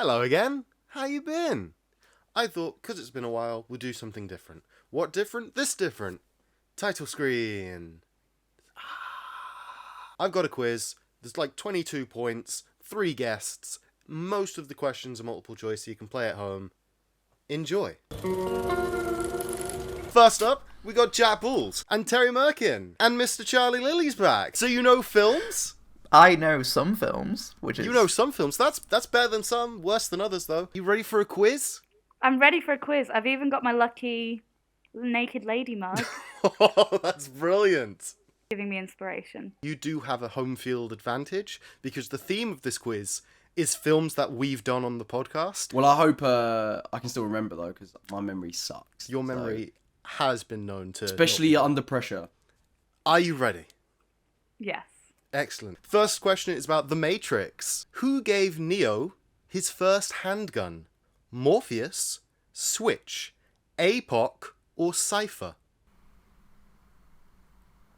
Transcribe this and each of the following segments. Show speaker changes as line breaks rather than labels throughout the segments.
Hello again. How you been? I thought, because it's been a while, we'll do something different. What different? This different. Title screen. I've got a quiz. There's like 22 points, 3 guests. Most of the questions are multiple choice, so you can play at home. Enjoy. First up, we got Jack Bools and Teri Murkin and Mr. Charlie Lilly's back. So you know films?
I know some films, which is...
You know some films. That's better than some, worse than others, though. You ready for a quiz?
I'm ready for a quiz. I've even got my lucky naked lady mug.
Oh, that's brilliant.
Giving me inspiration.
You do have a home field advantage, because the theme of this quiz is films that we've done on the podcast.
Well, I hope I can still remember, though, because my memory sucks.
Your memory has been known to...
Especially under pressure.
Are you ready?
Yes.
Excellent. First question is about The Matrix. Who gave Neo his first handgun? Morpheus, Switch, APOC, or Cypher?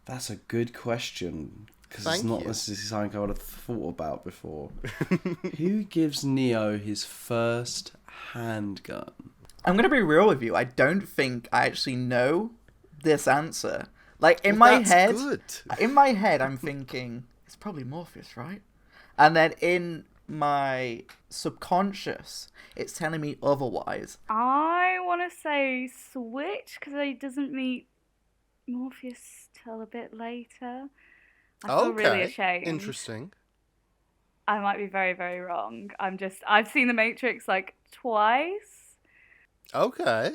That's a good question, because it's not necessarily something I would have thought about before. Who gives Neo his first handgun?
I'm going to be real with you. I don't think I actually know this answer. Like, in my head, I'm thinking, it's probably Morpheus, right? And then in my subconscious, it's telling me otherwise.
I want to say Switch, because he doesn't meet Morpheus till a bit later. I feel really ashamed.
Interesting.
I might be very, very wrong. I've seen The Matrix like twice.
Okay.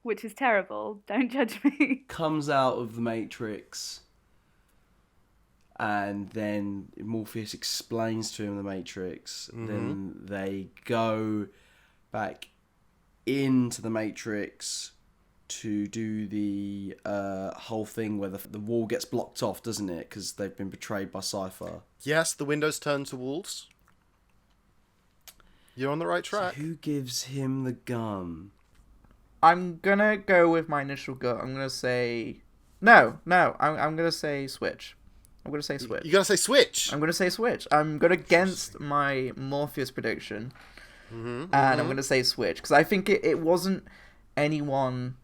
Which is terrible. Don't judge me.
Comes out of the Matrix, and then Morpheus explains to him the Matrix. Mm-hmm. Then they go back into the Matrix to do the whole thing where the wall gets blocked off, doesn't it? Because they've been betrayed by Cypher.
Yes, the windows turn to walls. You're on the right track.
So who gives him the gun?
I'm gonna go with my initial gut. I'm gonna say... No. I'm gonna say Switch. I'm gonna say Switch.
You're gonna say Switch?
I'm gonna say Switch. I'm going against my Morpheus prediction. And I'm gonna say Switch. Because I think it wasn't anyone...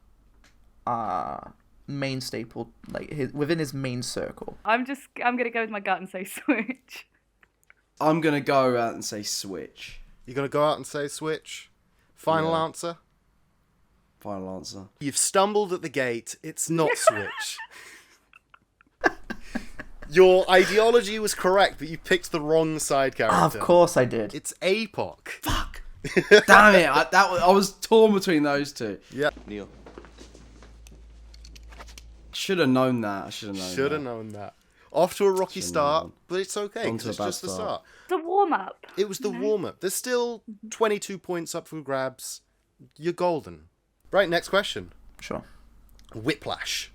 main staple, like within his main circle.
I'm gonna go with my gut and say Switch.
I'm gonna go out and say Switch.
You're gonna go out and say Switch? Final answer?
Final answer.
You've stumbled at the gate. It's not Switch. Your ideology was correct, but you picked the wrong side character.
Of course I did.
It's APOC.
Fuck. Damn it! I was torn between those two.
Yeah.
Neil. Should have known that. I should have known that.
Off to a rocky start, but it's okay, because it's just the start.
The warm-up.
It was the warm-up. There's still 22 points up for grabs. You're golden. Right, next question.
Sure.
Whiplash,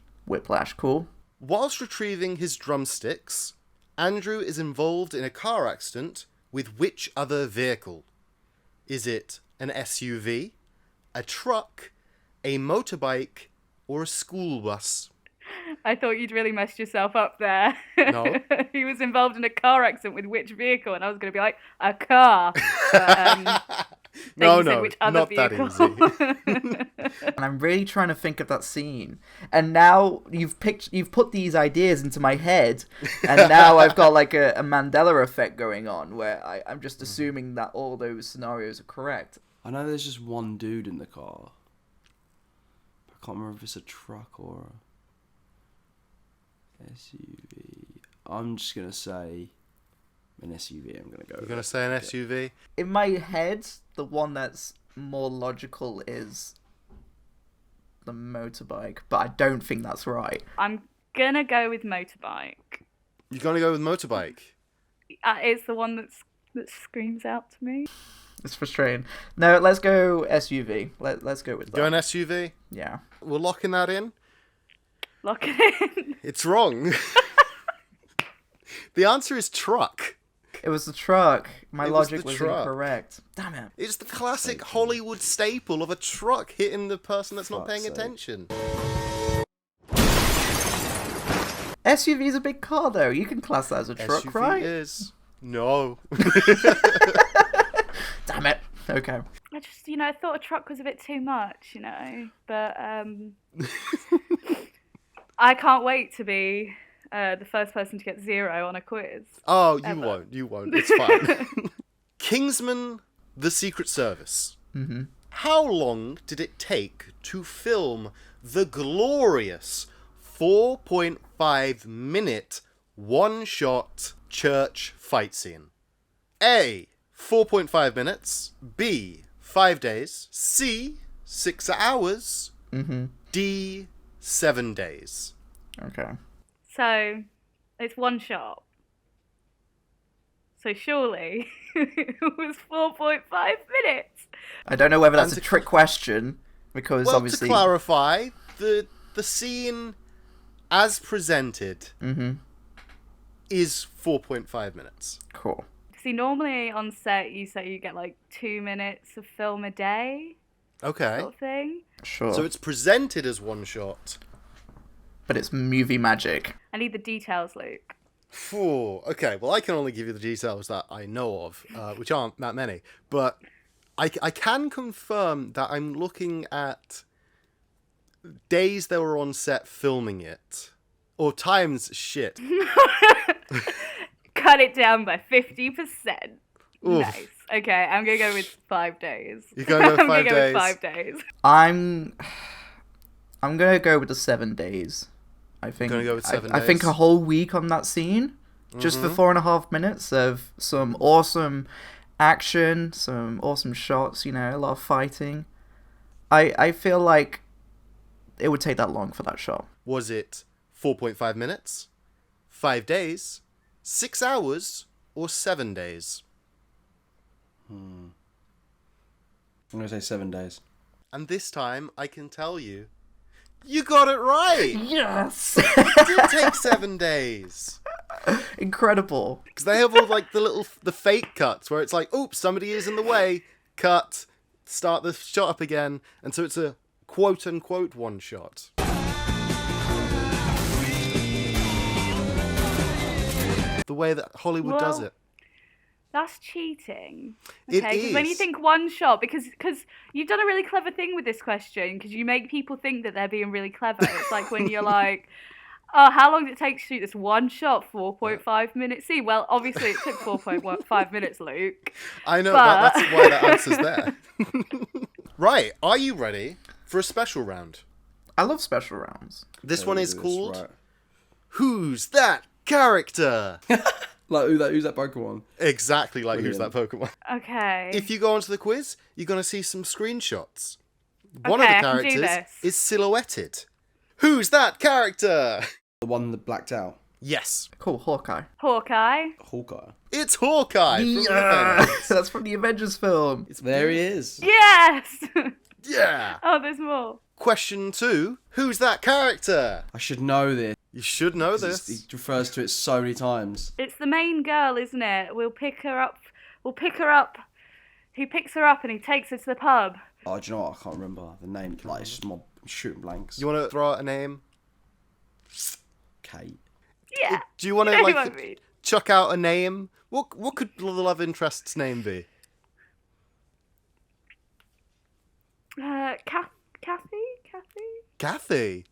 cool.
Whilst retrieving his drumsticks, Andrew is involved in a car accident with which other vehicle? Is it an SUV, a truck, a motorbike, or a school bus?
I thought you'd really messed yourself up there.
No.
He was involved in a car accident with which vehicle? And I was going to be like, a car. But,
no,
which other
not
vehicle?
that easy.
And I'm really trying to think of that scene. And now you've put these ideas into my head, and now I've got like a Mandela effect going on, where I'm just assuming that all those scenarios are correct.
I know there's just one dude in the car. I can't remember if it's a truck or a SUV. I'm just going to say an SUV. I'm going to go
You're going to say an SUV?
In my head, the one that's more logical is the motorbike, but I don't think that's right.
I'm going to go with motorbike.
You're going to go with motorbike?
It's the one that screams out to me.
It's frustrating. No, let's go SUV. Let's go with that.
Going SUV?
Yeah.
We're locking that in?
Lock it in.
It's wrong. The answer is truck.
It was the truck. My logic was incorrect. Damn it.
It's the classic Hollywood staple of a truck hitting the person that's not paying attention.
SUV is a big car, though. You can class that as a truck,
SUV
right?
is. No.
Damn it. Okay.
I just, I thought a truck was a bit too much, but I can't wait to be the first person to get 0 on a quiz.
Oh,
ever.
you won't. It's fine. Kingsman: The Secret Service.
Mm-hmm.
How long did it take to film the glorious 4.5 minute one-shot church fight scene? A, 4.5 minutes. B, 5 days. C, 6 hours.
Mm-hmm.
D, 7 days.
Okay.
So, it's one shot. So surely it was 4.5 minutes.
I don't know whether that's a trick question, because
Well,
obviously...
to clarify, the scene as presented is 4.5 minutes.
Cool.
See, normally on set you say you get like 2 minutes of film a day.
Okay.
Sort of thing.
Sure.
So it's presented as one shot.
But it's movie magic.
I need the details, Luke.
Okay, well, I can only give you the details that I know of, which aren't that many. But I can confirm that I'm looking at days they were on set filming it. Or times shit.
Cut it down by 50%.
Oof.
Nice. Okay, I'm going to go with 5 days.
You're going to go with 5
I'm going to go
days?
with 5 days.
I'm going to go with the 7 days. I think.
Gonna go with 7
I think
days?
a whole week on that scene, just for 4.5 minutes of some awesome action, some awesome shots. A lot of fighting. I feel like it would take that long for that shot.
Was it 4.5 minutes, 5 days, 6 hours, or 7 days?
I'm going to say 7 days.
And this time, I can tell you, you got it right!
Yes.
It did take 7 days.
Incredible.
Because they have all like the fake cuts where it's like, oops, somebody is in the way, cut, start the shot up again, and so it's a quote unquote one shot. The way that Hollywood does it.
That's cheating.
It
Okay, 'cause when you
is.
think one shot, because you've done a really clever thing with this question, because you make people think that they're being really clever. It's like when you're like, oh, how long did it take to shoot this one shot? 4.5 minutes. See, well, obviously it took 4.5 minutes, Luke.
I know,
but...
that's why that answer's there. Right, are you ready for a special round?
I love special rounds.
This one is called
Right.
Who's That Character?
Like, who's that Pokemon?
Exactly like Who's That
Brilliant.
Pokemon.
Okay.
If you go onto the quiz, you're going to see some screenshots. One
Okay, I
of
can
the
do
characters
this.
is silhouetted. Who's that character?
The one that blacked out.
Yes,
Cool, Hawkeye.
Hawkeye.
Hawkeye.
it's Hawkeye from the
Yeah.
Avengers.
That's from the Avengers film.
There he is.
Yes!
Yeah.
Oh, there's more.
Question 2. Who's that character?
I should know this.
You should know
'cause
this.
He refers to it so many times.
It's the main girl, isn't it? We'll pick her up. He picks her up and he takes her to the pub.
Oh, do you know what? I can't remember the name. Like, it's just shooting blanks.
You want to throw out a name?
Kate.
Yeah.
Do you want
You
to
know who I
like
mean.
chuck out a name? What could the love interest's name be?
Kathy?
Kathy.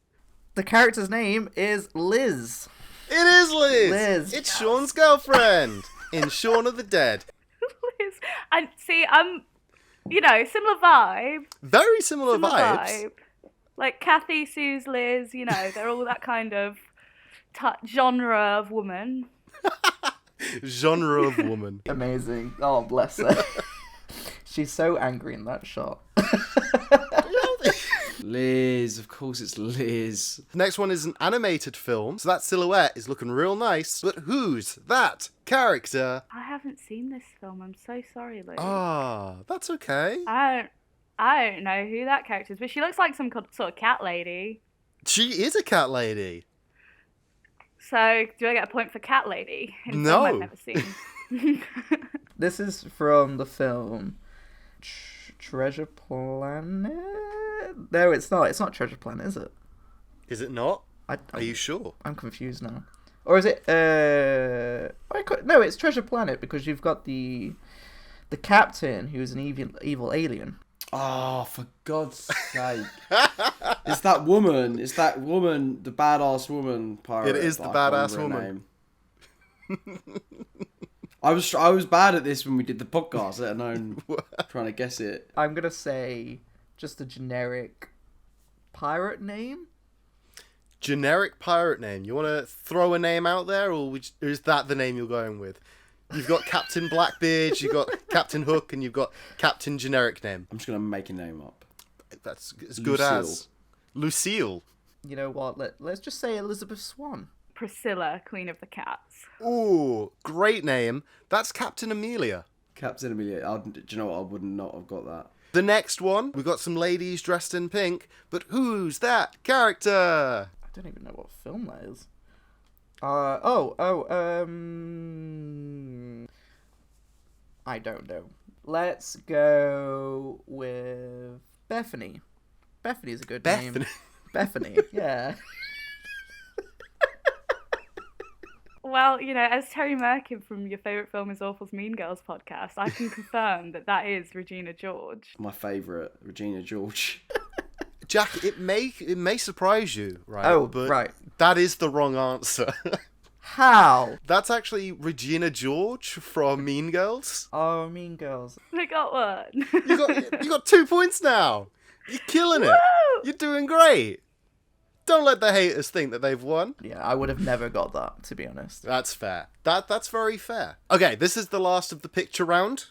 The character's name is Liz.
It is Liz.
Liz.
It's Sean's girlfriend in Shaun of the Dead.
Liz. And see, similar vibe.
Very similar
Similar
vibes.
vibe. Like Kathy, Sue's, Liz, they're all that kind of genre of woman.
Genre of woman.
Amazing. Oh, bless her. She's so angry in that shot.
Liz. Of course it's Liz.
The next one is an animated film, so that silhouette is looking real nice. But who's that character?
I haven't seen this film. I'm so sorry, Luke.
Ah, that's okay.
I don't know who that character is, but she looks like some sort of cat lady.
She is a cat lady.
So, do I get a point for cat lady? In a
No.
film I've never seen.
This is from the film Treasure Planet? No, it's not. It's not Treasure Planet, is it?
Is it not?
Are
Are you sure?
I'm confused now. Or is it? No, it's Treasure Planet because you've got the the captain, who's an evil alien.
Oh, for God's sake. It's that woman, the badass woman pirate.
It is the badass woman.
I was bad at this when we did the podcast, let alone trying to guess it.
I'm going to say just a generic pirate name.
Generic pirate name. You want to throw a name out there, or is that the name you're going with? You've got Captain Blackbeard, you've got Captain Hook, and you've got Captain Generic name.
I'm just going to make a name up.
That's as good as Lucille.
You know what? Let's just say Elizabeth Swann.
Priscilla, Queen of the Cats.
Ooh, great name. That's Captain Amelia.
Captain Amelia. Do you know what? I would not have got that.
The next one, we've got some ladies dressed in pink, but who's that character?
I don't even know what film that is. I don't know. Let's go with Bethany. Bethany's a good name. Bethany, yeah.
Well, as Teri Murkin from Your Favourite Film Is Awful's Mean Girls podcast, I can confirm that is Regina George.
My favourite, Regina George.
Jack, it may surprise you, right?
Oh,
but
right.
That is the wrong answer.
How?
That's actually Regina George from Mean Girls.
Oh, Mean Girls.
I got one.
You got 2 points now. You're killing it.
Woo!
You're doing great. Don't let the haters think that they've won.
Yeah, I would have never got that, to be honest.
That's fair. That's very fair. Okay, this is the last of the picture round.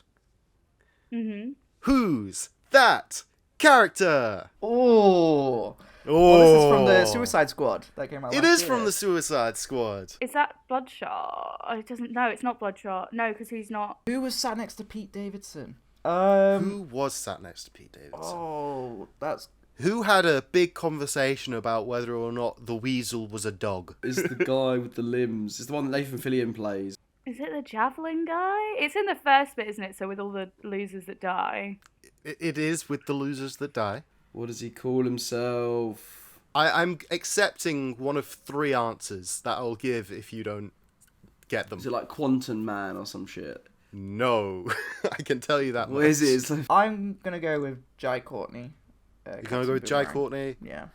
Mm-hmm.
Who's that character?
Oh. Well, this is from the Suicide Squad that came out last
It is
year.
from the Suicide Squad.
Is that Bloodshot? Oh, no, it's not Bloodshot. No, because he's not.
Who was sat next to Pete Davidson?
Who was sat next to Pete Davidson?
Oh, that's...
Who had a big conversation about whether or not the Weasel was a dog?
It's the guy with the limbs. It's the one that Nathan Fillion plays.
Is it the Javelin guy? It's in the first bit, isn't it? So with all the losers that die.
It is with the losers that die.
What does he call himself?
I'm accepting one of 3 answers that I'll give if you don't get them.
Is it like Quantum Man or some shit?
No, I can tell you that
What
much.
is it? It's like...
I'm going to go with Jai Courtney.
You're going to go with Jai Courtney?
Yeah.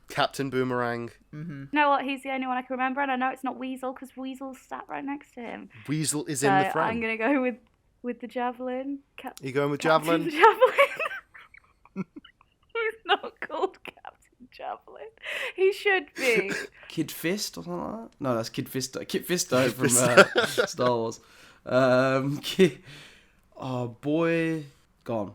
Captain Boomerang.
Mm-hmm.
You know what? He's the only one I can remember, and I know it's not Weasel because Weasel's sat right next to him.
Weasel is
So
in the frame.
I'm going to go with the Javelin.
You going with
Captain
Javelin?
Javelin. He's not called Captain Javelin. He should be.
Kid Fist or something like that? No, that's Kid Fisto. Kid Fisto from Star Wars. Oh, boy. Gone.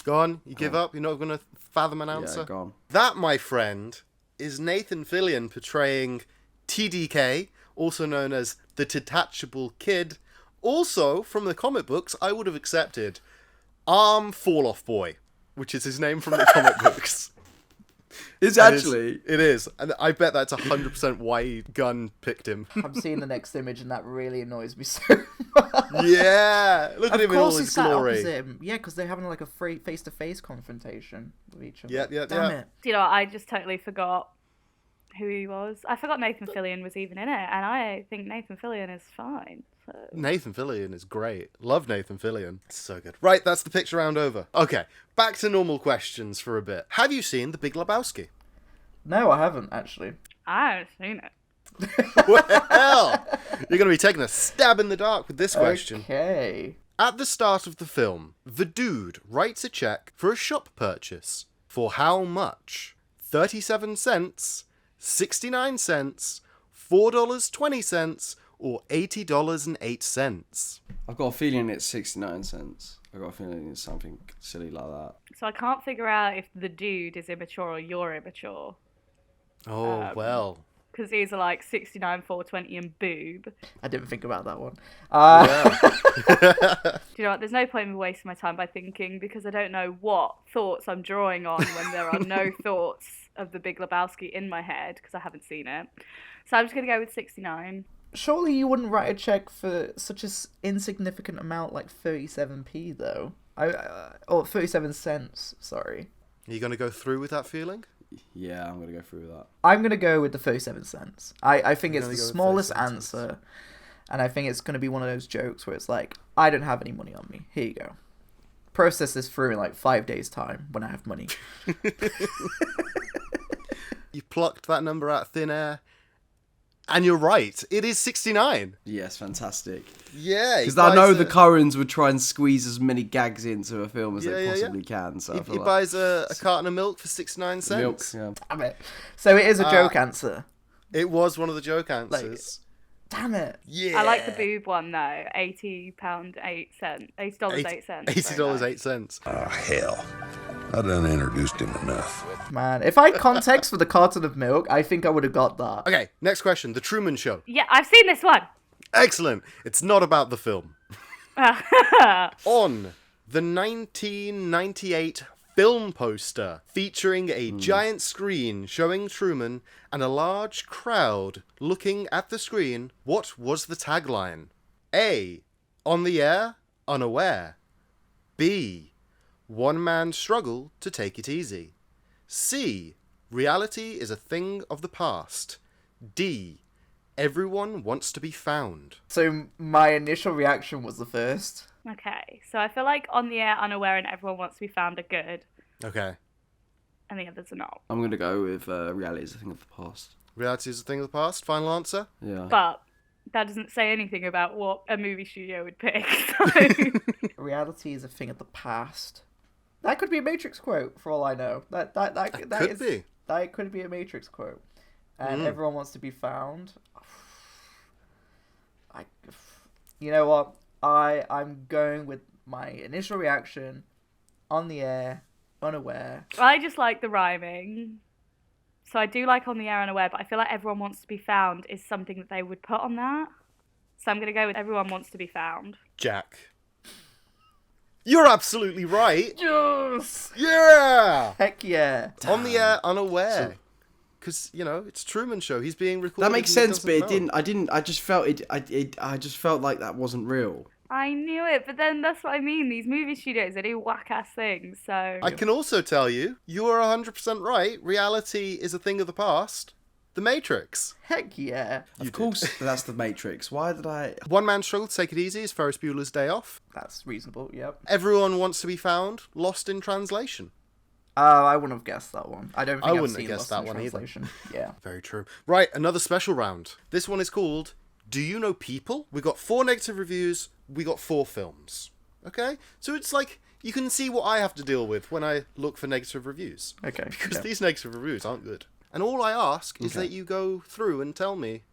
Gone? You give up? You're not going to fathom an answer?
Yeah, gone.
That, my friend, is Nathan Fillion portraying TDK, also known as the Detachable Kid. Also, from the comic books, I would have accepted Arm Fall Off Boy, which is his name from the comic books.
It's actually...
It is. And I bet that's 100% why Gunn picked him.
I'm seeing the next image, and that really annoys me so much.
Yeah! Look at him in all his
sat
glory.
opposite him. Yeah, because they're having like a face-to-face confrontation with each other.
Yeah.
Damn it.
You know, I just totally forgot who he was. I forgot Nathan Fillion was even in it, and I think Nathan Fillion is fine. So.
Nathan Fillion is great. Love Nathan Fillion. So good. Right, that's the picture round over. Okay, back to normal questions for a bit. Have you seen The Big Lebowski?
No, I haven't, actually.
I haven't seen it.
Well, you're going to be taking a stab in the dark with this question.
Okay.
At the start of the film, the dude writes a check for a shop purchase. For how much? 37 cents, 69 cents, $4.20, or $80.08?
I've got a feeling it's 69 cents. I've got a feeling it's something silly like that.
So I can't figure out if the dude is immature or you're immature.
Oh, well.
Because these are like 69, 420 and boob.
I didn't think about that one.
Yeah.
Do you know what? There's no point in me wasting my time by thinking because I don't know what thoughts I'm drawing on when there are no thoughts of The Big Lebowski in my head because I haven't seen it. So I'm just going to go with 69.
Surely you wouldn't write a check for such an insignificant amount like 37p, though. Or 37 cents, sorry.
Are you going to go through with that feeling?
Yeah, I'm going to go through with that.
I'm going to go with the 37 cents. I think it's
gonna
the
go with
smallest
37 cents.
answer. And I think it's going to be one of those jokes where it's like, I don't have any money on me. Here you go. Process this through in like 5 days' time when I have money.
You plucked that number out of thin air. And you're right. It is 69.
Yes, fantastic.
Yeah.
Because I know the Coens would try and squeeze as many gags into a film as they possibly can. So
he buys a carton of milk for 69 cents.
Milk, yeah.
Damn it. So it is a joke answer.
It was one of the joke answers.
Damn it.
Yeah.
I like the boob one though. £80.08. $80.08.
$80.08.
Oh, hell. I done introduced him enough.
Man, if I had context for the carton of milk, I think I would have got that.
Okay, next question. The Truman Show.
Yeah, I've seen this one.
Excellent. It's not about the film. On the 1998 film poster featuring a giant screen showing Truman and a large crowd looking at the screen, what was the tagline? A. On the air, unaware. B. One man struggle to take it easy. C. Reality is a thing of the past. D. Everyone wants to be found.
So my initial reaction was the first.
Okay, so I feel like On the Air, Unaware, and Everyone Wants to Be Found are good,
Okay.
and the others are not.
I'm going to go with Reality is a Thing of the Past.
Reality is a thing of the past. Final answer?
Yeah.
But that doesn't say anything about what a movie studio would pick. So.
Reality is a thing of the past. That could be a Matrix quote, for all I know. That
could be.
That could be a Matrix quote. And Everyone Wants to Be Found. You know what? I'm going with my initial reaction. On the Air, Unaware.
I just like the rhyming. So I do like On the Air, Unaware, but I feel like Everyone Wants to Be Found is something that they would put on that. So I'm going to go with Everyone Wants to Be Found.
Jack. You're absolutely right.
Yes!
Yeah!
Heck yeah.
On the air, unaware. Because, it's Truman Show. He's being recorded.
That makes sense, but I just felt I just felt like that wasn't real.
I knew it, but then that's what I mean. These movie studios, they do whack-ass things, so...
I can also tell you, you are 100% right. Reality is a thing of the past. The Matrix.
Heck yeah.
Of course, that's The Matrix. Why did I...
One Man Struggle to Take It Easy is Ferris Bueller's Day Off.
That's reasonable, yep.
Everyone Wants to Be Found, Lost in Translation.
I wouldn't have guessed that one. I don't think I've
wouldn't
seen
have guessed
Lost
that
in
one
Translation. Yeah.
Very true. Right, another special round. This one is called Do You Know People? We got 4 negative reviews. We got 4 films. Okay? So it's like, you can see what I have to deal with when I look for negative reviews.
Okay.
Because these negative reviews aren't good. And all I ask is that you go through and tell me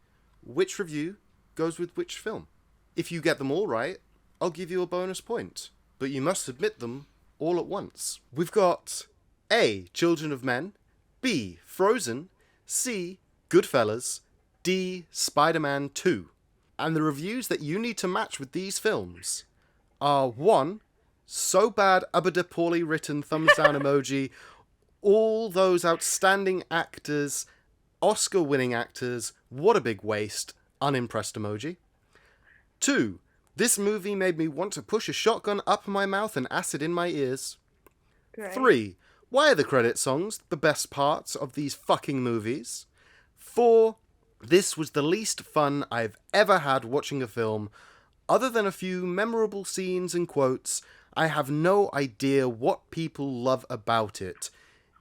which review goes with which film. If you get them all right, I'll give you a bonus point. But you must submit them all at once. We've got A. Children of Men. B. Frozen. C. Goodfellas. D. Spider-Man 2. And the reviews that you need to match with these films are 1. So bad, ubada poorly written, thumbs down emoji. All those outstanding actors, Oscar-winning actors, what a big waste, unimpressed emoji. 2. This movie made me want to push a shotgun up my mouth and acid in my ears.
Great.
3. Why are the credit songs the best parts of these fucking movies? 4. This was the least fun I've ever had watching a film. Other than a few memorable scenes and quotes, I have no idea what people love about it.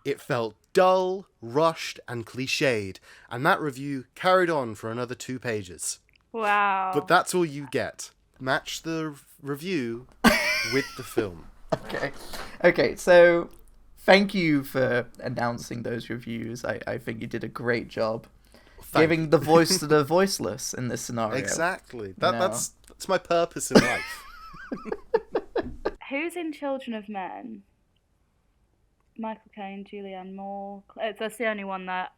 It felt dull, rushed, and cliched, and that review carried on for another 2 pages.
Wow.
But that's all you get. Match the review with the film.
Okay, so thank you for announcing those reviews. I think you did a great job. Giving the voice to the voiceless in this scenario.
Exactly. That's my purpose in life.
Who's in Children of Men? Michael Caine, Julianne Moore. That's the only one that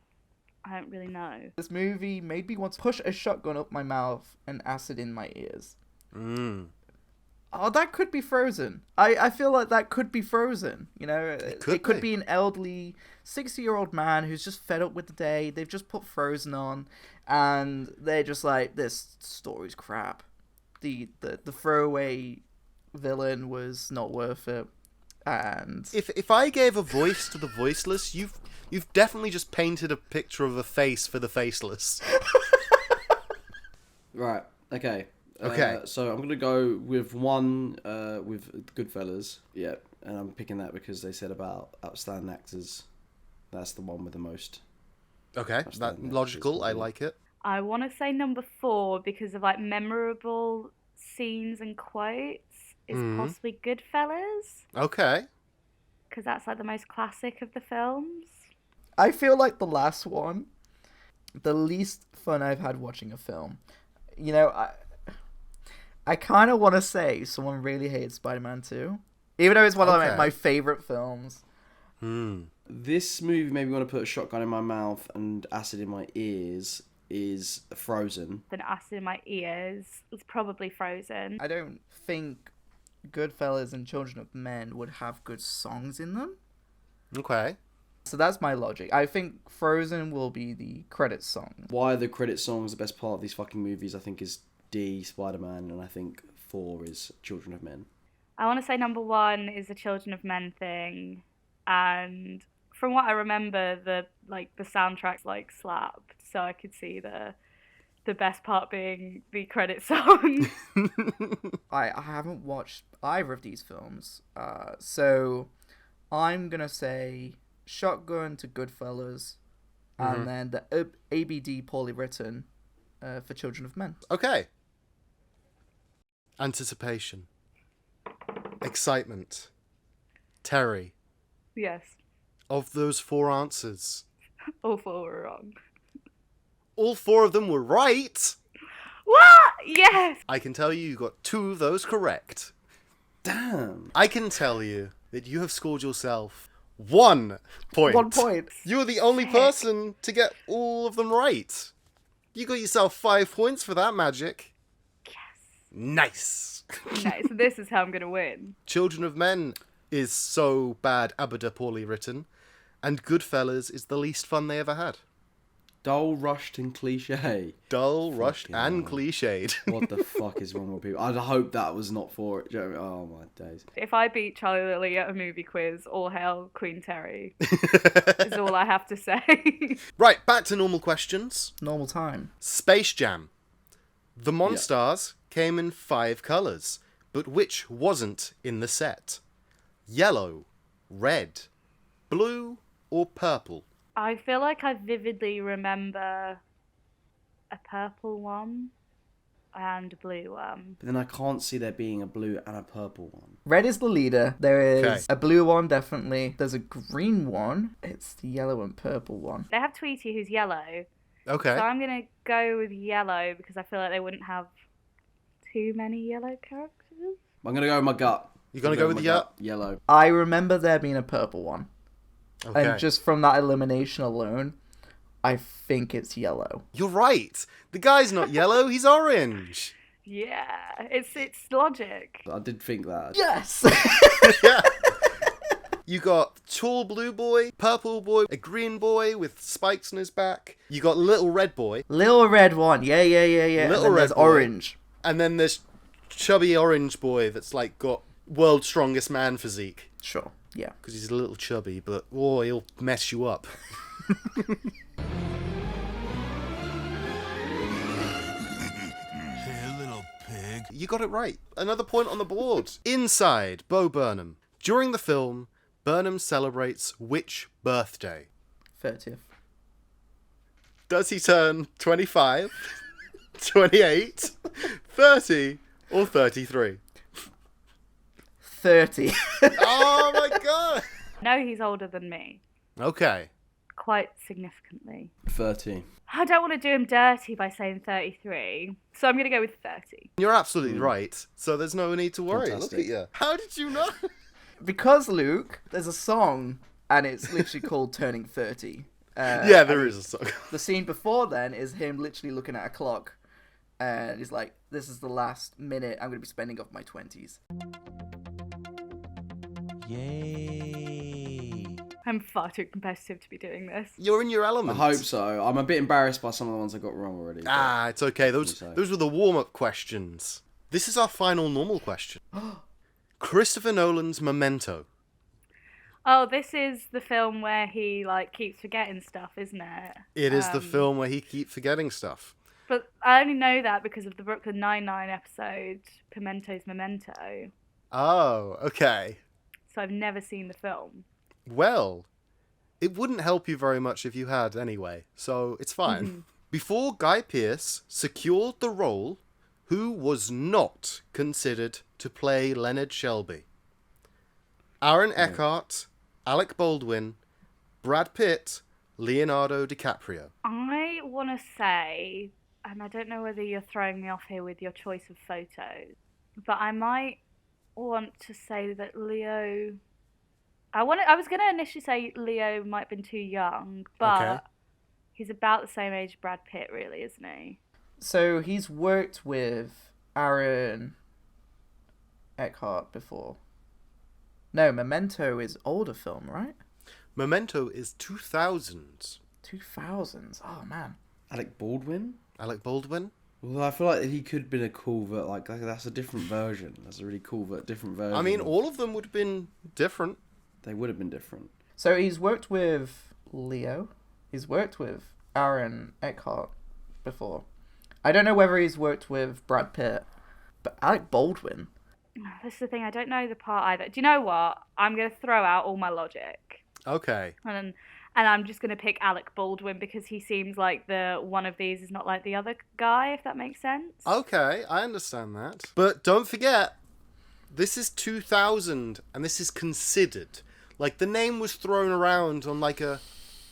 I don't really know.
This movie made me want to push a shotgun up my mouth and acid in my ears. Oh, that could be Frozen. I feel like that could be Frozen. It could be an elderly 60-year-old man who's just fed up with the day. They've just put Frozen on, and they're just like, this story's crap. The throwaway villain was not worth it. And
if I gave a voice to the voiceless, you've definitely just painted a picture of a face for the faceless.
Right. Okay.
Okay.
So I'm gonna go with one with Goodfellas. Yeah, and I'm picking that because they said about outstanding actors. That's the one with the most.
Okay, that's logical. I like it.
I want to say number 4 because of like memorable scenes and quotes is possibly Goodfellas.
Okay.
Because that's like the most classic of the films.
I feel like the last one, the least fun I've had watching a film. You know, I kind of want to say someone really hated Spider-Man 2. Even though it's one of my favorite films.
This movie made me want to put a shotgun in my mouth and acid in my ears is Frozen.
Then acid in my ears is probably Frozen.
I don't think Goodfellas and Children of Men would have good songs in them.
Okay.
So that's my logic. I think Frozen will be the credit song.
Why the credit song is the best part of these fucking movies, I think, is D, Spider-Man, and I think 4 is Children of Men.
I want to say number 1 is the Children of Men thing. And from what I remember, the soundtrack's like slapped. So I could see the best part being the credit song.
I haven't watched either of these films. So I'm going to say Shotgun to Goodfellas, and then the ABD poorly written for Children of Men.
Okay. Anticipation. Excitement. Teri,
Yes.
of those 4 answers,
All 4 were wrong.
all 4 of them were right.
What? Yes!
I can tell you got 2 of those correct.
Damn.
I can tell you that you have scored yourself 1 point.
1 point.
You're the only person to get all of them right. You got yourself 5 points for that magic.
Yes.
Nice.
Okay, so this is how I'm going to win.
Children of Men is so bad, abada poorly written, and Goodfellas is the least fun they ever had.
Dull, rushed, and cliche.
Dull, rushed,
Fucking
and
hell.
cliched.
What the fuck is wrong with people? I hope that was not for it. Oh my days.
If I beat Charlie Lilly at a movie quiz, all hail Queen Teri. Is all I have to say.
Right, back to normal questions.
Normal time.
Space Jam. The Monstars came in 5 colours, but which wasn't in the set? Yellow, red, blue, or purple?
I feel like I vividly remember a purple one and a blue one.
But then I can't see there being a blue and a purple one.
Red is the leader. There is
Okay.
a blue one, definitely. There's a green one. It's the yellow and purple one.
They have Tweety who's yellow.
Okay.
So I'm going to go with yellow because I feel like they wouldn't have too many yellow characters.
I'm gonna go with my gut.
You're going to go with
my
the
gut. Yellow.
I remember there being a purple one.
Okay.
And just from that elimination alone, I think it's yellow.
You're right. The guy's not yellow, he's orange.
Yeah, it's logic.
I did think that.
Yes!
Yeah. You got tall blue boy, purple boy, a green boy with spikes on his back. You got little red boy,
Little red one. Yeah.
Little
and then
red
there's
boy.
orange.
and then there's chubby orange boy that's like got world's strongest man physique.
Sure. Yeah.
Because he's a little chubby, but oh, he'll mess you up.
Hey, little pig.
You got it right. Another point on the board. Inside Bo Burnham. During the film, Burnham celebrates which birthday?
30th.
Does he turn 25, 28, 30, or 33?
30.
Oh my god!
No, he's older than me.
Okay.
Quite significantly.
30.
I don't want to do him dirty by saying 33, so I'm going to go with 30.
You're absolutely right, so there's no need to worry.
Fantastic.
Look at you. How did you know?
Because, Luke, there's a song, and it's literally called Turning 30.
Yeah, there is a song.
The scene before then is him literally looking at a clock, and he's like, this is the last minute I'm going to be spending of my 20s.
Yay.
I'm far too competitive to be doing this.
You're in your
I
element.
hope so. I'm a bit embarrassed by some of the ones I got wrong already. but-
Ah, it's okay. Those
So.
were the warm-up questions. This is our final normal question. Christopher Nolan's Memento.
Oh, this is the film where he, keeps forgetting stuff, isn't it?
It is the film where he keeps forgetting stuff.
But I only know that because of the Brooklyn Nine-Nine episode, Pimento's Memento.
Oh, okay.
So I've never seen the film.
Well, it wouldn't help you very much if you had anyway, so it's fine.
Mm-hmm.
Before Guy Pearce secured the role, who was not considered to play Leonard Shelby? Aaron Eckhart, Alec Baldwin, Brad Pitt, Leonardo DiCaprio.
I want to say, and I don't know whether you're throwing me off here with your choice of photos, but I might want to say that Leo... I was going to initially say Leo might have been too young, but
Okay.
He's about the same age as Brad Pitt, really, isn't he?
So he's worked with Aaron Eckhart before. No, Memento is older film, right?
Memento is 2000s.
2000s. Oh, man.
Alec Baldwin?
Alec Baldwin?
Well, I feel like he could have been a cool, like that's a different version. That's a really cool, different version.
I mean, all of them would have been different.
They would have been different.
So he's worked with Leo. He's worked with Aaron Eckhart before. I don't know whether he's worked with Brad Pitt, but Alec Baldwin.
This is the thing, I don't know the part either. Do you know what? I'm going to throw out all my logic.
Okay.
And I'm just going to pick Alec Baldwin because he seems like the one of these is not like the other guy, if that makes sense.
Okay, I understand that. But don't forget, this is 2000, and this is considered. Like, the name was thrown around on like a,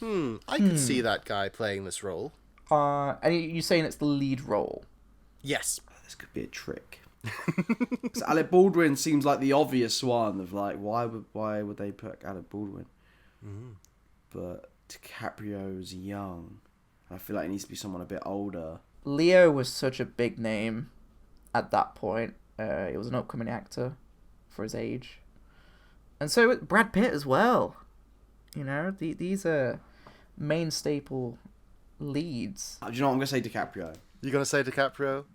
I could see that guy playing this role.
And you're saying it's the lead role?
Yes.
This could be a trick. Because Alec Baldwin seems like the obvious one of like, why would they pick Alec Baldwin? But DiCaprio's young. I feel like it needs to be someone a bit older.
Leo was such a big name at that point. He was an upcoming actor for his age. And so Brad Pitt as well. You know, these are main staple leads.
Do you know what I'm going to say? DiCaprio.
You gonna say DiCaprio?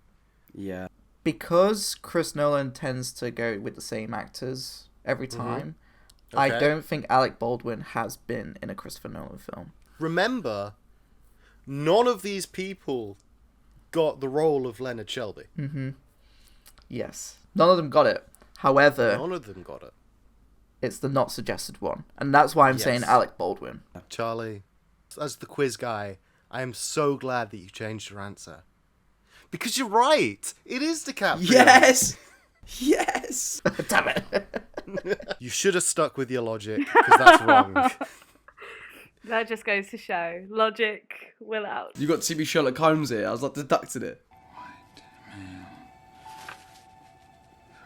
Yeah.
Because Chris Nolan tends to go with the same actors every time, I
Okay.
don't think Alec Baldwin has been in a Christopher Nolan film.
Remember, none of these people got the role of Leonard Shelby.
Yes. None of them got it. However,
None of them got it.
it's the not suggested one. And that's why I'm saying
Yes.
Alec Baldwin.
Charlie, as the quiz guy, I am so glad that you changed your answer. Because you're right. It is DiCaprio.
Yes! Yes!
Damn it.
You should have stuck with your logic, because that's wrong.
That just goes to show. Logic will out.
You got to see me Sherlock Holmes here. I was like deducting it.
White male.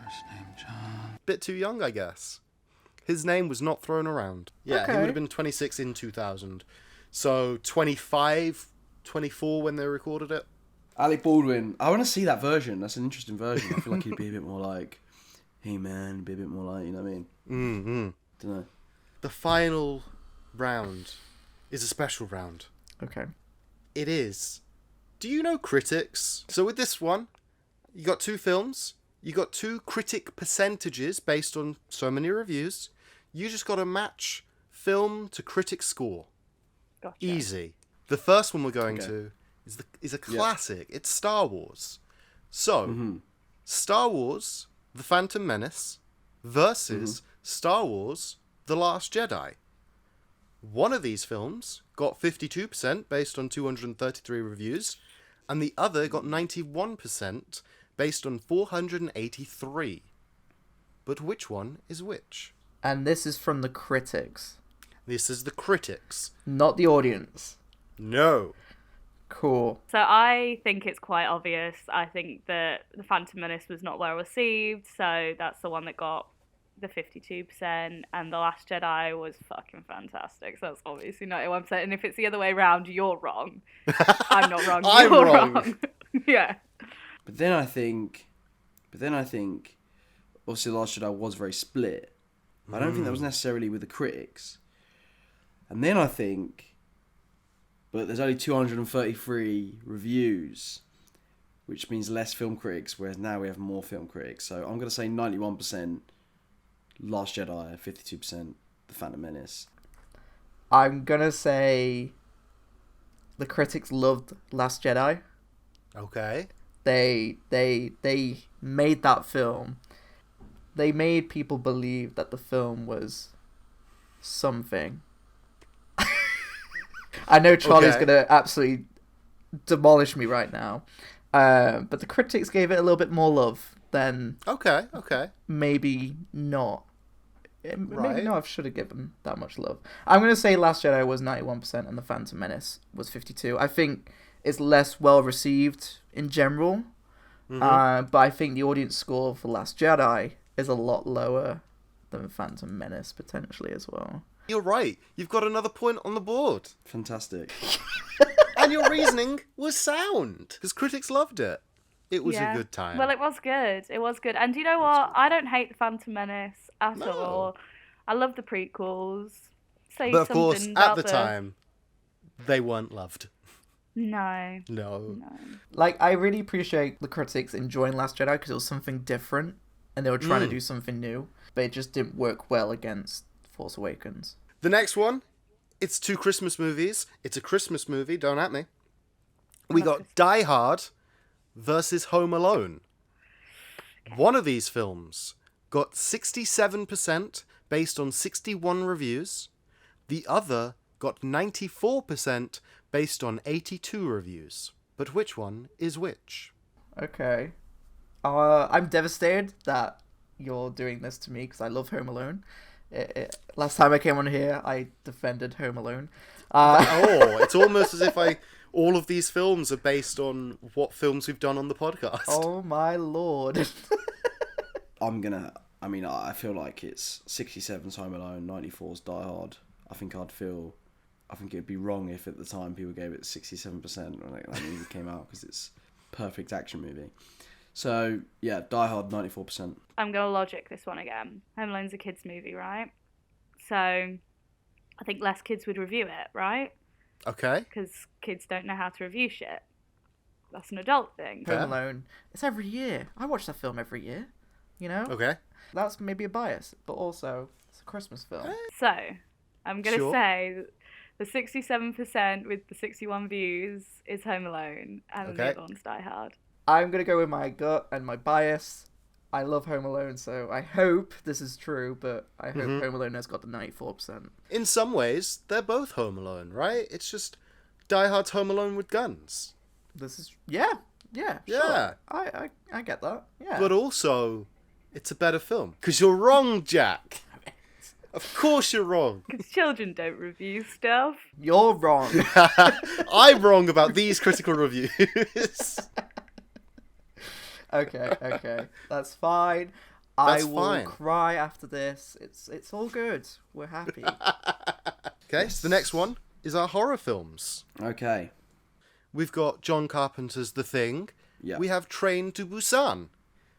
First name John.
Bit too young, I guess. His name was not thrown around. Yeah, he
Okay.
would have been 26 in 2000. So 25, 24 when they recorded it.
Alec Baldwin. I want to see that version. That's an interesting version. I feel like he'd be a bit more like, hey man, be a bit more like, you know what I mean?
Mm-hmm.
Don't know.
The final round is a special round.
Okay.
It is. Do you know critics? So with this one, you got two films. You got two critic percentages based on so many reviews. You just got to match film to critic score.
Gotcha.
Easy. The first one we're going
Okay.
to is a classic. It's Star Wars. So, Star Wars: The Phantom Menace versus Star Wars: The Last Jedi. One of these films got 52% based on 233 reviews, and the other got 91% based on 483. But which one is which?
And this is from the critics,
This is the critics.
not the audience.
No.
Cool.
So I think it's quite obvious. I think that The Phantom Menace was not well received, so that's the one that got the 52%, and The Last Jedi was fucking fantastic, so that's obviously 91%, and if it's the other way around, you're wrong. I'm not wrong,
I'm
you're
wrong.
Yeah.
But then I think, obviously The Last Jedi was very split. I don't think that was necessarily with the critics. And then I think, but there's only 233 reviews, which means less film critics, whereas now we have more film critics. So I'm going to say 91% Last Jedi, 52% The Phantom Menace.
I'm gonna say the critics loved Last Jedi,
Okay.
They made that film. They made people believe that the film was something. I know Charlie's gonna absolutely demolish me right now, but the critics gave it a little bit more love than maybe not. Maybe not. I should have given that much love. I'm gonna say Last Jedi was 91% and The Phantom Menace was 52%. I think it's less well received in general, but I think the audience score for Last Jedi is a lot lower than Phantom Menace potentially as well.
You're right. You've got another point on the board.
Fantastic.
And your reasoning was sound because critics loved it. It was a good time.
Well, it was good. It was good. And do you know what? I don't hate The Phantom Menace at all. I love the prequels.
But of course, at the time, they weren't loved.
No.
Like, I really appreciate the critics enjoying Last Jedi because it was something different and they were trying to do something new, but it just didn't work well against Force Awakens.
The next one, it's 2 Christmas movies. It's a Christmas movie, don't at me. We got Die Hard versus Home Alone. One of these films got 67% based on 61 reviews. The other got 94% based on 82 reviews. But which one is which?
Okay. I'm devastated that you're doing this to me because I love Home Alone. Last time I came on here, I defended Home Alone.
It's almost as if all of these films are based on what films we've done on the podcast.
Oh my lord.
I feel like it's 67's Home Alone, 94's Die Hard. I think it'd be wrong if at the time people gave it 67% when that movie came out because it's a perfect action movie. So, yeah, Die Hard, 94%.
I'm going to logic this one again. Home Alone's a kid's movie, right? So, I think less kids would review it, right?
Okay.
Because kids don't know how to review shit. That's an adult thing.
Home Alone, it's every year. I watch that film every year, you know?
Okay.
That's maybe a bias, but also, it's a Christmas film.
So, I'm going to say the 67% with the 61 views is Home Alone, and the other one's Die Hard.
I'm going to go with my gut and my bias. I love Home Alone, so I hope this is true, but I hope Home Alone has got the 94%.
In some ways, they're both Home Alone, right? It's just Die Hard's Home Alone with guns.
This is... Yeah, sure. I get that, yeah.
But also, it's a better film. Because you're wrong, Jack. Of course you're wrong.
Because children don't review stuff.
You're wrong.
I'm wrong about these critical reviews.
Okay. That's fine. I will cry after this. It's all good. We're happy.
Okay, so the next one is our horror films.
Okay.
We've got John Carpenter's The Thing.
Yeah.
We have Train to Busan.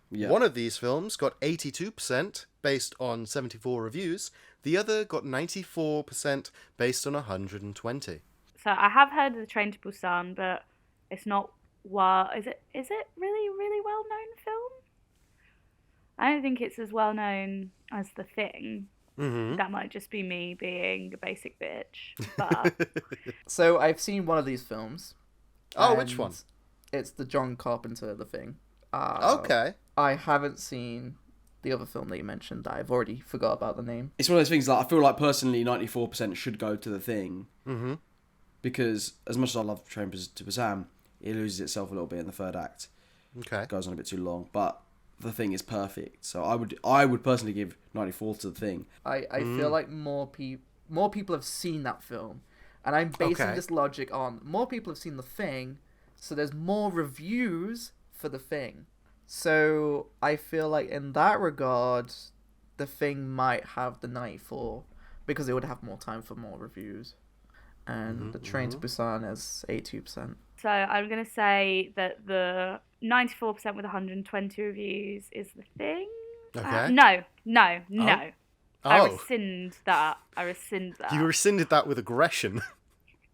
Yeah.
One of these films got 82% based on 74 reviews. The other got 94% based on 120.
So I have heard of the Train to Busan, but it's not... Is it really well known film? I don't think it's as well known as The Thing. Mm-hmm. That might just be me being a basic bitch. But
so I've seen one of these films.
Oh, which one?
It's the John Carpenter The Thing.
Okay.
I haven't seen the other film that you mentioned that I've already forgot about the name.
It's one of those things that I feel like personally 94% should go to The Thing. Mm-hmm. Because as much as I love Train to Busan, it loses itself a little bit in the third act.
Okay.
It goes on a bit too long. But The Thing is perfect. So I would personally give 94 to The Thing.
I feel like more people have seen that film. And I'm basing this logic on more people have seen The Thing, so there's more reviews for The Thing. So I feel like in that regard, The Thing might have the 94 because it would have more time for more reviews. And the Train to Busan has 82%.
So I'm going to say that the 94% with 120 reviews is The Thing.
Okay.
No.
Oh.
I rescind that.
You rescinded that with aggression.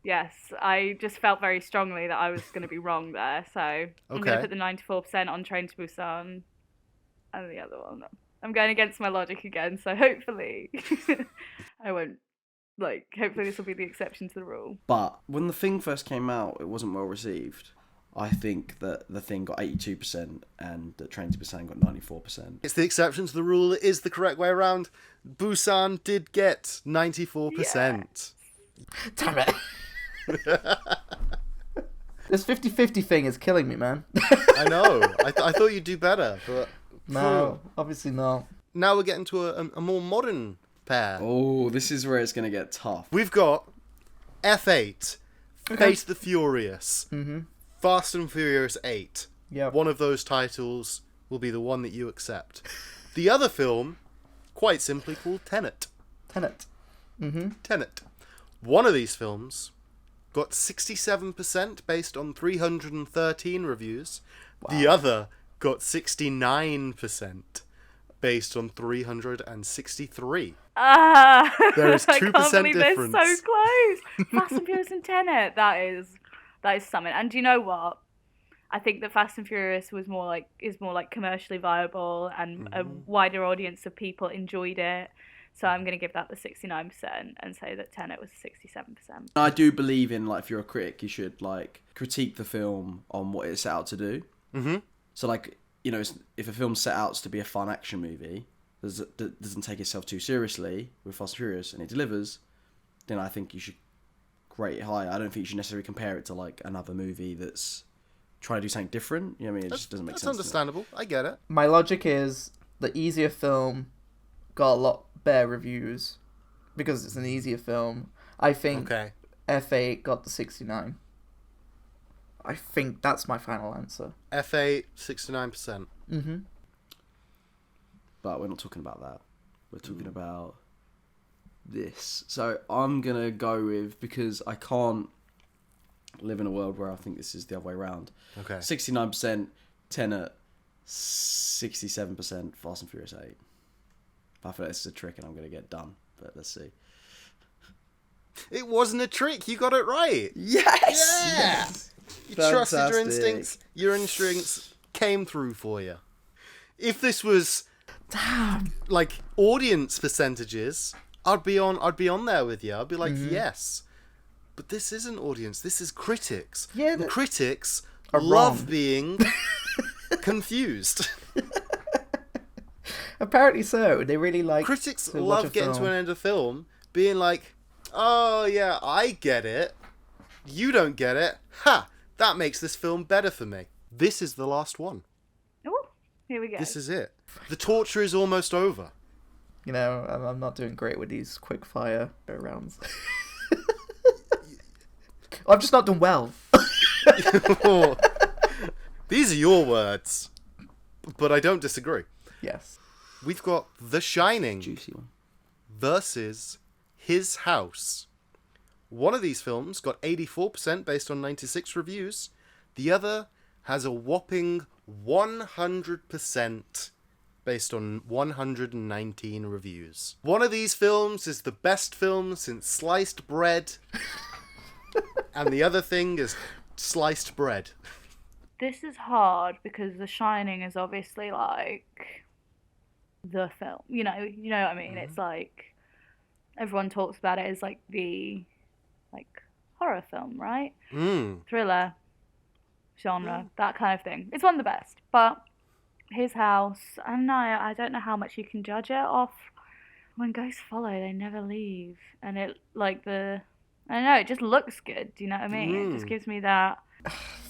Yes, I just felt very strongly that I was going to be wrong there. So I'm going to put the 94% on Train to Busan and the other one. I'm going against my logic again, so hopefully I won't. Hopefully this will be the exception to the rule.
But when The Thing first came out, it wasn't well received. I think that The Thing got 82% and that Train to Busan got 94%.
It's the exception to the rule. It is the correct way around. Busan did get 94%.
Yeah. Damn it. This 50-50 thing is killing me, man.
I know. I thought you'd do better, but...
No, obviously not.
Now we're getting to a more modern pair.
Oh, this is where it's going to get tough.
We've got F8, Fate the Furious, Fast and Furious 8.
Yeah.
One of those titles will be the one that you accept. The other film, quite simply called Tenet.
Tenet.
Tenet. One of these films got 67% based on 313 reviews. Wow. The other got 69% based on 363. There is 2%
I can't believe
difference.
They're so close. Fast and Furious and Tenet. That is something. And do you know what? I think that Fast and Furious is more like commercially viable, and a wider audience of people enjoyed it. So I'm going to give that the 69% and say that Tenet was 67%.
I do believe in, like, if you're a critic, you should, like, critique the film on what it set out to do. Mm-hmm. So, like, you know, if a film set out to be a fun action movie that doesn't take itself too seriously with Fast and Furious and it delivers, then I think you should rate it high. I don't think you should necessarily compare it to, like, another movie that's trying to do something different. You know what I mean? It just doesn't make sense.
That's understandable. I get it.
My logic is the easier film got a lot better reviews because it's an easier film. I think F8 got the 69. I think that's my final answer.
F8, 69%.
Mm-hmm.
But we're not talking about that. We're talking about this. So I'm going to go with, because I can't live in a world where I think this is the other way around.
Okay.
69% Tenet, 67% Fast and Furious 8. I feel like this is a trick and I'm going to get done, but let's see.
It wasn't a trick. You got it right.
Yes!
Yeah!
Yes!
You trusted your instincts. Your instincts came through for you. If this was, like, audience percentages, I'd be on there with you. I'd be like, yes. But this isn't audience. This is critics.
Yeah,
and critics
are
love
wrong.
being confused.
Apparently so. They really like
Critics
to watch
love
a
getting
film.
to an end of film, being like, oh yeah, I get it. You don't get it. Ha! That makes this film better for me. This is the last one.
Oh, here we go.
This is it. The torture is almost over.
You know, I'm not doing great with these quick fire rounds. I've just not done well.
These are your words, but I don't disagree.
Yes.
We've got The Shining
Juicy one.
versus His House. One of these films got 84% based on 96 reviews. The other has a whopping 100% based on 119 reviews. One of these films is the best film since sliced bread, and the other thing is sliced bread.
This is hard because The Shining is obviously like the film. You know what I mean? It's like everyone talks about it as like the horror film, right? Thriller genre, that kind of thing. It's one of the best. But His House, I don't know how much you can judge it off. When ghosts follow, they never leave, and it it just looks good. Do you know what I mean? It just gives me that.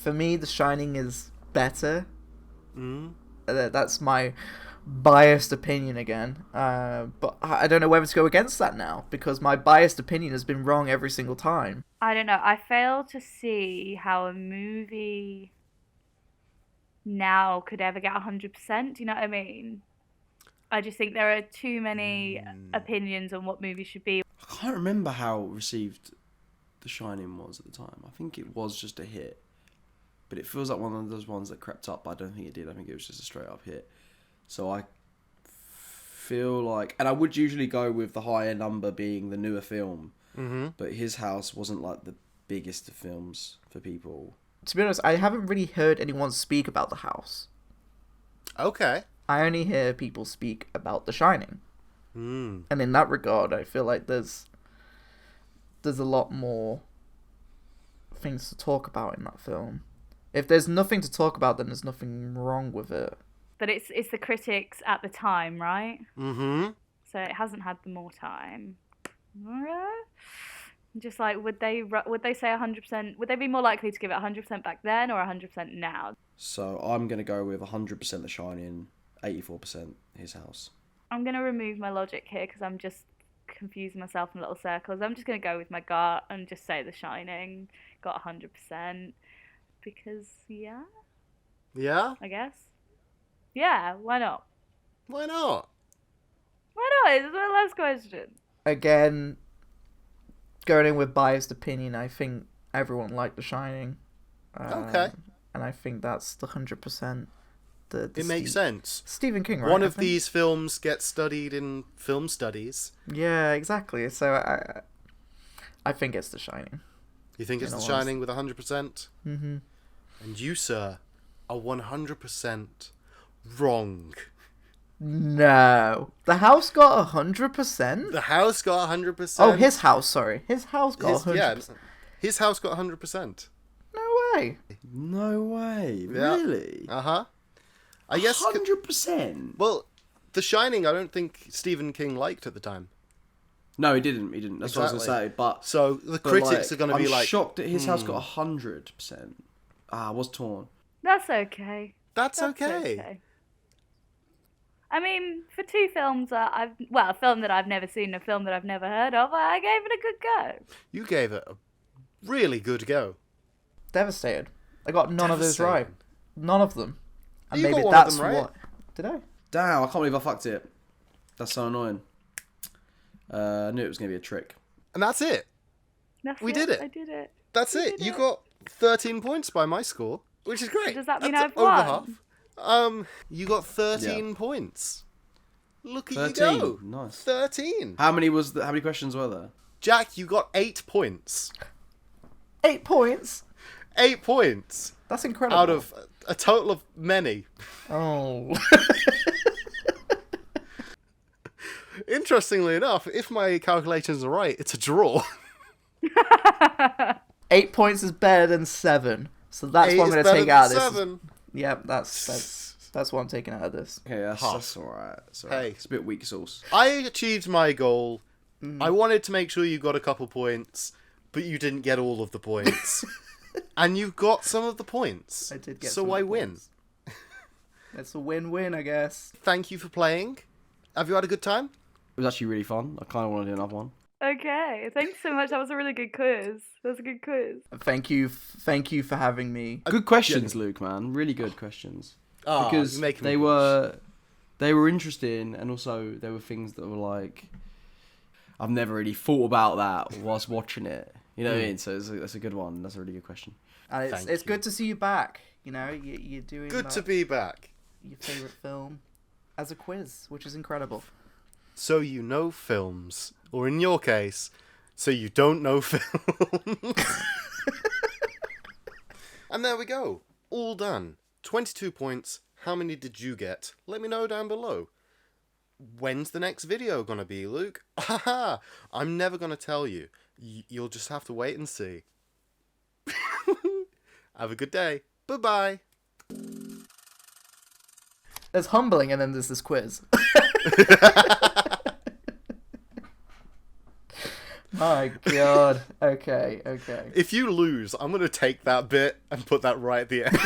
For me, The Shining is better. That's my biased opinion again. But I don't know whether to go against that now, because my biased opinion has been wrong every single time.
I don't know. I fail to see how a movie now could ever get 100%. Do you know what I mean? I just think there are too many opinions on what movies should be.
I can't remember how received The Shining was at the time. I think it was just a hit. But it feels like one of those ones that crept up, but I don't think it did. I think it was just a straight up hit. So I feel like... And I would usually go with the higher number being the newer film. But His House wasn't like the biggest of films for people.
To be honest, I haven't really heard anyone speak about The House.
Okay.
I only hear people speak about The Shining. And in that regard, I feel like there's a lot more things to talk about in that film. If there's nothing to talk about, then there's nothing wrong with it.
But it's the critics at the time, right?
Mm-hmm.
So it hasn't had more time. Just like, would they say 100%? Would they be more likely to give it 100% back then or 100% now?
So I'm going to go with 100% The Shining, 84% His House.
I'm going to remove my logic here because I'm just confusing myself in little circles. I'm just going to go with my gut and just say The Shining got 100% because, yeah, I guess. Yeah, why not?
Why not?
Why not? It's my last question.
Again, going in with biased opinion, I think everyone liked The Shining.
Okay.
And I think that's the 100%.
It makes sense.
Stephen King, right?
One of these films gets studied in film studies.
Yeah, exactly. So I think it's The Shining.
You think it's The Shining with 100%?
Mm-hmm.
And you, sir, are 100% wrong.
No. The house got 100%?
The house got 100%.
Oh, his house, sorry. His house got 100%.
Yeah, his house got 100%.
No way.
No way.
Yeah.
Really?
Uh-huh. I guess
100%.
Well, The Shining, I don't think Stephen King liked at the time.
No, he didn't. That's what I was going to say. But
so the critics are going to be like,
I'm shocked that his house got 100%. I was torn.
That's okay.
That's okay.
I mean, for two films a film that I've never seen, a film that I've never heard of, I gave it a good go.
You gave it a really good go.
Devastated. I got none of those right. None of them. And
you
maybe
got one
that's
of them right.
what. Did I?
Damn, I can't believe I fucked it. That's so annoying. I knew it was going to be a trick.
And that's it.
We
did it.
I did it.
That's it. You got 13 points by my score, which is great.
Does that mean
That's
I've won?
Over half. You got 13 points. Look at
13.
you go.
Nice.
13.
How many questions were there?
Jack, you got 8 points.
8 points?
8 points.
That's incredible.
Out of a total of many.
Oh.
Interestingly enough, if my calculations are right, it's a draw.
8 points is better than 7. So that's what I'm going to take out of this.
7.
Yep, that's what I'm taking out of this.
Okay, that's alright.
Hey.
It's a bit weak sauce.
I achieved my goal. I wanted to make sure you got a couple points, but you didn't get all of the points. And you got some of the points.
I did get
so
some of
I
the
win.
points. It's a win-win, I guess.
Thank you for playing. Have you had a good time?
It was actually really fun. I kind of want to do another one.
Okay, thanks so much. That was a really good quiz.
Thank you for having me.
Good questions, Luke, man. Really good questions. Because they were interesting, and also there were things that were like, I've never really thought about that whilst watching it. You know what I mean? So that's a good one. That's a really good question.
And it's good to see you back. You know, you're doing
good to be back.
Your favourite film as a quiz, which is incredible.
So you know films. Or in your case, so you don't know films. And there we go. All done. 22 points. How many did you get? Let me know down below. When's the next video gonna be, Luke? Haha! I'm never gonna tell you. You'll just have to wait and see. Have a good day. Bye-bye.
There's humbling and then there's this quiz. My God. Okay.
If you lose, I'm going to take that bit and put that right at the end.